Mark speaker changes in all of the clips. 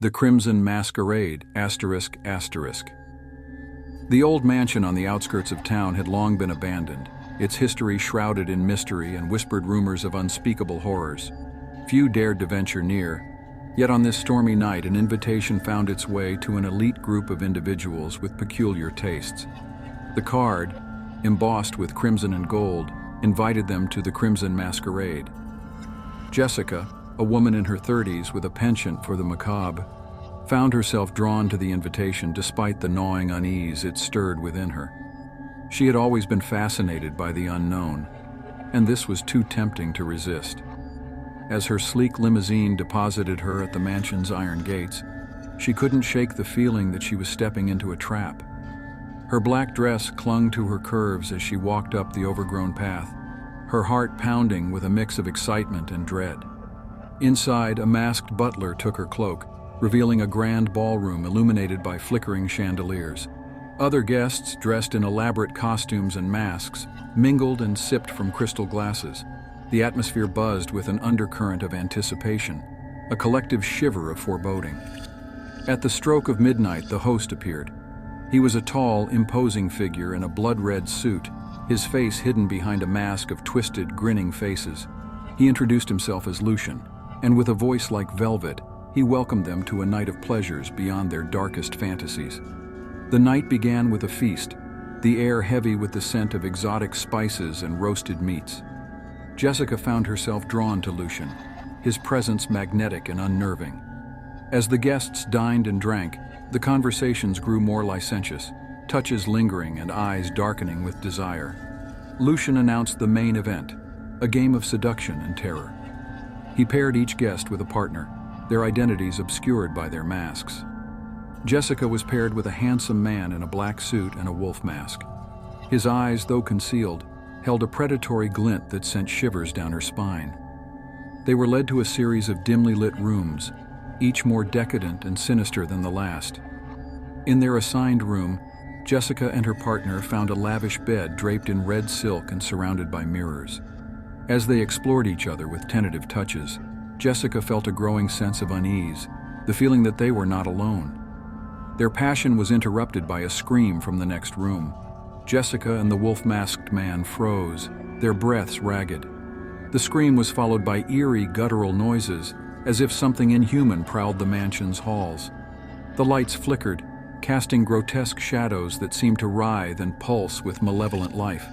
Speaker 1: The Crimson Masquerade, ****. The old mansion on the outskirts of town had long been abandoned, its history shrouded in mystery and whispered rumors of unspeakable horrors. Few dared to venture near, yet on this stormy night an invitation found its way to an elite group of individuals with peculiar tastes. The card, embossed with crimson and gold, invited them to the Crimson Masquerade. Jessica, a woman in her 30s with a penchant for the macabre, found herself drawn to the invitation despite the gnawing unease it stirred within her. She had always been fascinated by the unknown, and this was too tempting to resist. As her sleek limousine deposited her at the mansion's iron gates, she couldn't shake the feeling that she was stepping into a trap. Her black dress clung to her curves as she walked up the overgrown path, her heart pounding with a mix of excitement and dread. Inside, a masked butler took her cloak, revealing a grand ballroom illuminated by flickering chandeliers. Other guests, dressed in elaborate costumes and masks, mingled and sipped from crystal glasses. The atmosphere buzzed with an undercurrent of anticipation, a collective shiver of foreboding. At the stroke of midnight, the host appeared. He was a tall, imposing figure in a blood-red suit, his face hidden behind a mask of twisted, grinning faces. He introduced himself as Lucian, and with a voice like velvet, he welcomed them to a night of pleasures beyond their darkest fantasies. The night began with a feast, the air heavy with the scent of exotic spices and roasted meats. Jessica found herself drawn to Lucian, his presence magnetic and unnerving. As the guests dined and drank, the conversations grew more licentious, touches lingering and eyes darkening with desire. Lucian announced the main event, a game of seduction and terror. He paired each guest with a partner, their identities obscured by their masks. Jessica was paired with a handsome man in a black suit and a wolf mask. His eyes, though concealed, held a predatory glint that sent shivers down her spine. They were led to a series of dimly lit rooms, each more decadent and sinister than the last. In their assigned room, Jessica and her partner found a lavish bed draped in red silk and surrounded by mirrors. As they explored each other with tentative touches, Jessica felt a growing sense of unease, the feeling that they were not alone. Their passion was interrupted by a scream from the next room. Jessica and the wolf-masked man froze, their breaths ragged. The scream was followed by eerie, guttural noises, as if something inhuman prowled the mansion's halls. The lights flickered, casting grotesque shadows that seemed to writhe and pulse with malevolent life.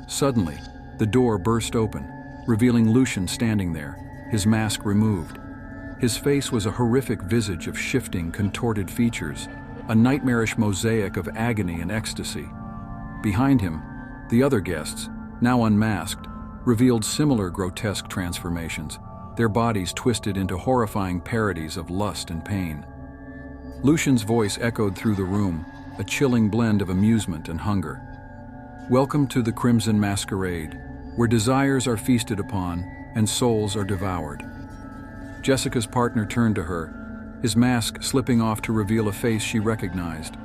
Speaker 1: Suddenly, the door burst open, revealing Lucian standing there, his mask removed. His face was a horrific visage of shifting, contorted features, a nightmarish mosaic of agony and ecstasy. Behind him, the other guests, now unmasked, revealed similar grotesque transformations, their bodies twisted into horrifying parodies of lust and pain. Lucian's voice echoed through the room, a chilling blend of amusement and hunger. "Welcome to the Crimson Masquerade, where desires are feasted upon and souls are devoured." Jessica's partner turned to her, his mask slipping off to reveal a face she recognized,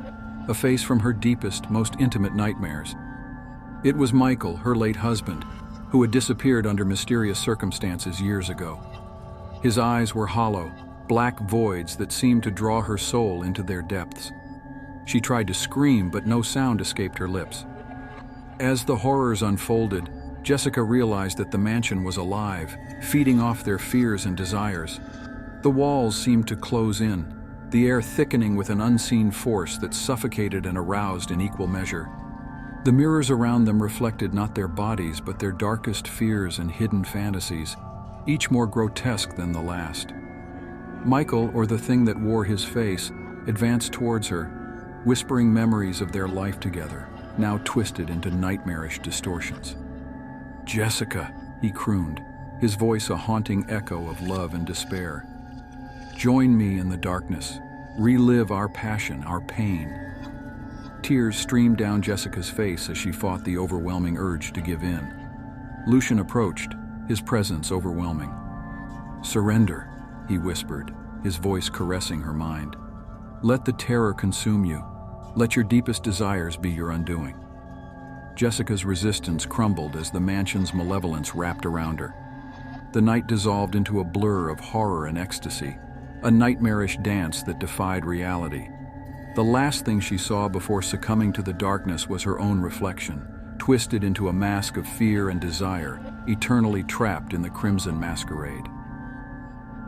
Speaker 1: a face from her deepest, most intimate nightmares. It was Michael, her late husband, who had disappeared under mysterious circumstances years ago. His eyes were hollow, black voids that seemed to draw her soul into their depths. She tried to scream, but no sound escaped her lips. As the horrors unfolded, Jessica realized that the mansion was alive, feeding off their fears and desires. The walls seemed to close in, the air thickening with an unseen force that suffocated and aroused in equal measure. The mirrors around them reflected not their bodies, but their darkest fears and hidden fantasies, each more grotesque than the last. Michael, or the thing that wore his face, advanced towards her, whispering memories of their life together, now twisted into nightmarish distortions. "Jessica," he crooned, his voice a haunting echo of love and despair. "Join me in the darkness. Relive our passion, our pain." Tears streamed down Jessica's face as she fought the overwhelming urge to give in. Lucian approached, his presence overwhelming. "Surrender," he whispered, his voice caressing her mind. "Let the terror consume you. Let your deepest desires be your undoing." Jessica's resistance crumbled as the mansion's malevolence wrapped around her. The night dissolved into a blur of horror and ecstasy, a nightmarish dance that defied reality. The last thing she saw before succumbing to the darkness was her own reflection, twisted into a mask of fear and desire, eternally trapped in the Crimson Masquerade.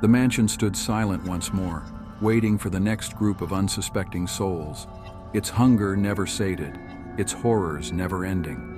Speaker 1: The mansion stood silent once more, waiting for the next group of unsuspecting souls, its hunger never sated, its horrors never ending.